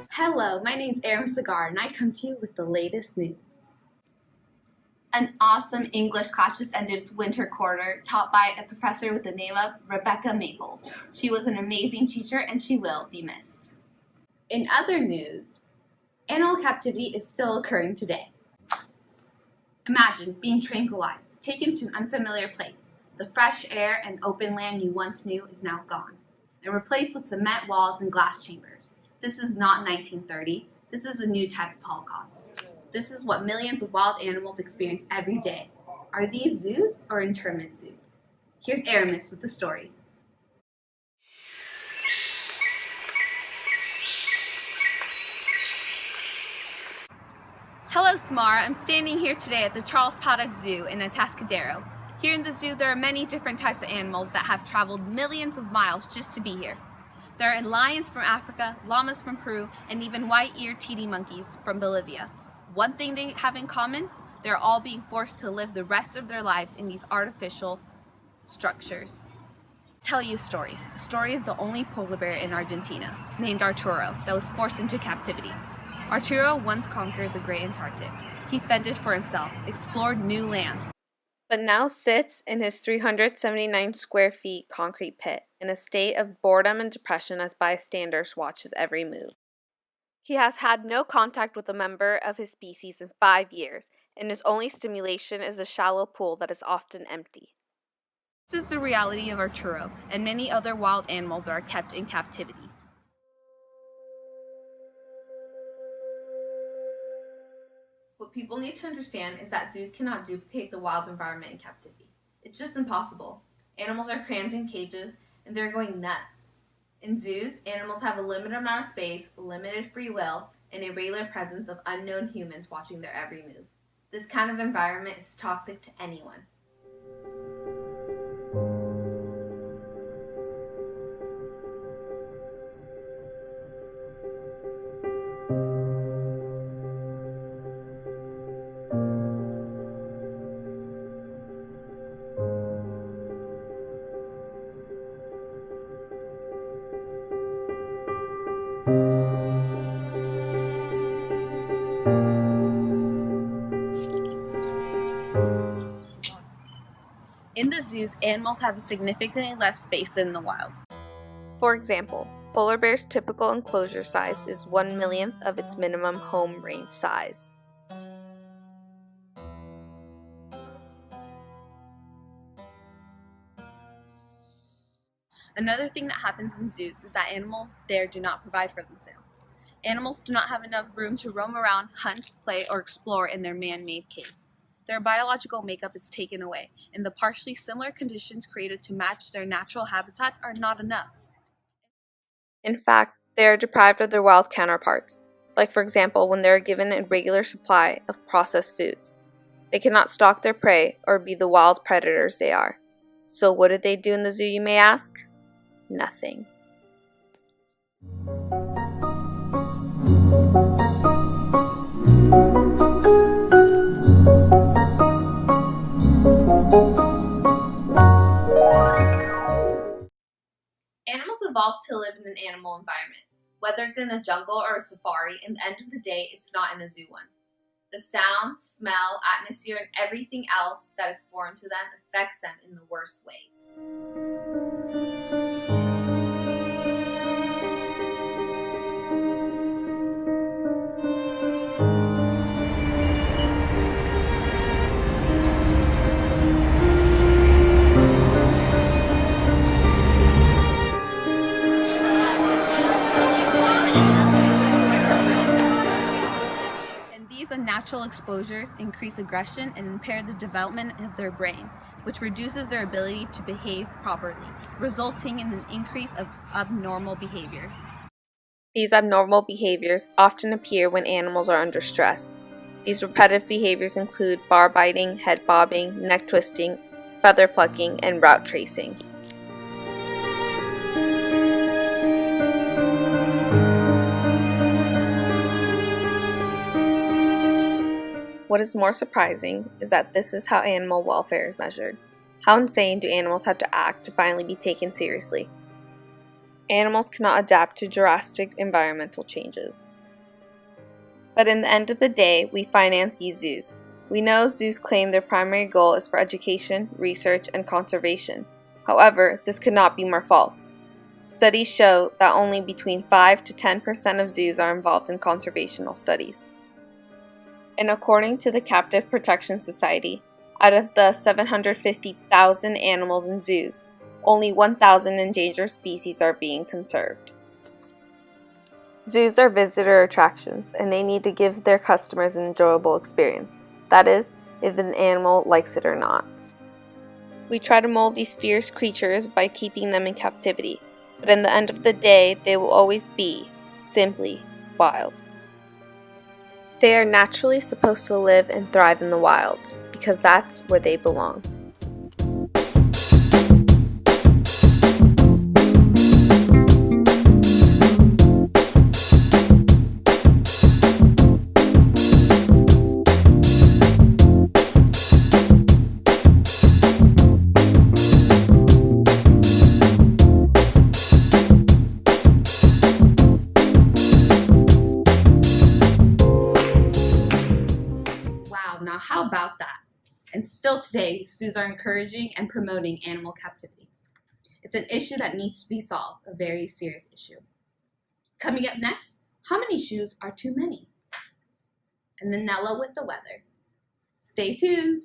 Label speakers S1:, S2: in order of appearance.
S1: Hello, my name's Erin Cigar, and I come to you with the latest news.
S2: An awesome English class just ended its winter quarter, taught by a professor with the name of Rebecca Maples. She was an amazing teacher, and she will be missed.
S1: In other news, animal captivity is still occurring today. Imagine being tranquilized, taken to an unfamiliar place. The fresh air and open land you once knew is now gone, and replaced with cement walls and glass chambers. This is not 1930. This is a new type of Holocaust. This is what millions of wild animals experience every day. Are these zoos or internment zoos? Here's Aramis with the story.
S2: Hello, Samara. I'm standing here today at the Charles Paddock Zoo in Atascadero. Here in the zoo, there are many different types of animals that have traveled millions of miles just to be here. There are lions from Africa, llamas from Peru, and even white-eared titi monkeys from Bolivia. One thing they have in common, they're all being forced to live the rest of their lives in these artificial structures. I'll tell you a story of the only polar bear in Argentina, named Arturo, that was forced into captivity. Arturo once conquered the Great Antarctic. He fended for himself, explored new lands, but now sits in his 379 square feet concrete pit in a state of boredom and depression as bystanders watch his every move. He has had no contact with a member of his species in 5 years, and his only stimulation is a shallow pool that is often empty. This is the reality of Arturo, and many other wild animals that are kept in captivity. What people need to understand is that zoos cannot duplicate the wild environment in captivity. It's just impossible. Animals are crammed in cages, and they're going nuts. In zoos, animals have a limited amount of space, limited free will, and a regular presence of unknown humans watching their every move. This kind of environment is toxic to anyone. In the zoos, animals have significantly less space than in the wild. For example, polar bear's typical enclosure size is 1/millionth of its minimum home range size. Another thing that happens in zoos is that animals there do not provide for themselves. Animals do not have enough room to roam around, hunt, play, or explore in their man-made caves. Their biological makeup is taken away, and the partially similar conditions created to match their natural habitats are not enough. In fact, they are deprived of their wild counterparts, like for example when they are given a regular supply of processed foods. They cannot stalk their prey or be the wild predators they are. So what did they do in the zoo, you may ask? Nothing. Animals evolved to live in an animal environment. Whether it's in a jungle or a safari, in the end of the day, it's not in a zoo one. The sound, smell, atmosphere, and everything else that is foreign to them affects them in the worst ways. These unnatural exposures increase aggression and impair the development of their brain, which reduces their ability to behave properly, resulting in an increase of abnormal behaviors. These abnormal behaviors often appear when animals are under stress. These repetitive behaviors include bar biting, head bobbing, neck twisting, feather plucking, and route tracing.
S3: What is more surprising is that this is how animal welfare is measured. How insane do animals have to act to finally be taken seriously? Animals cannot adapt to drastic environmental changes. But in the end of the day, we finance these zoos. We know zoos claim their primary goal is for education, research, and conservation. However, this could not be more false. Studies show that only between 5 to 10% of zoos are involved in conservational studies. And according to the Captive Protection Society, out of the 750,000 animals in zoos, only 1,000 endangered species are being conserved. Zoos are visitor attractions, and they need to give their customers an enjoyable experience. That is, if an animal likes it or not. We try to mold these fierce creatures by keeping them in captivity, but in the end of the day, they will always be, simply, wild. They are naturally supposed to live and thrive in the wild, because that's where they belong.
S1: Wow, now how about that? And still today, zoos are encouraging and promoting animal captivity. It's an issue that needs to be solved, a very serious issue. Coming up next, how many shoes are too many? And then Nella with the weather. Stay tuned.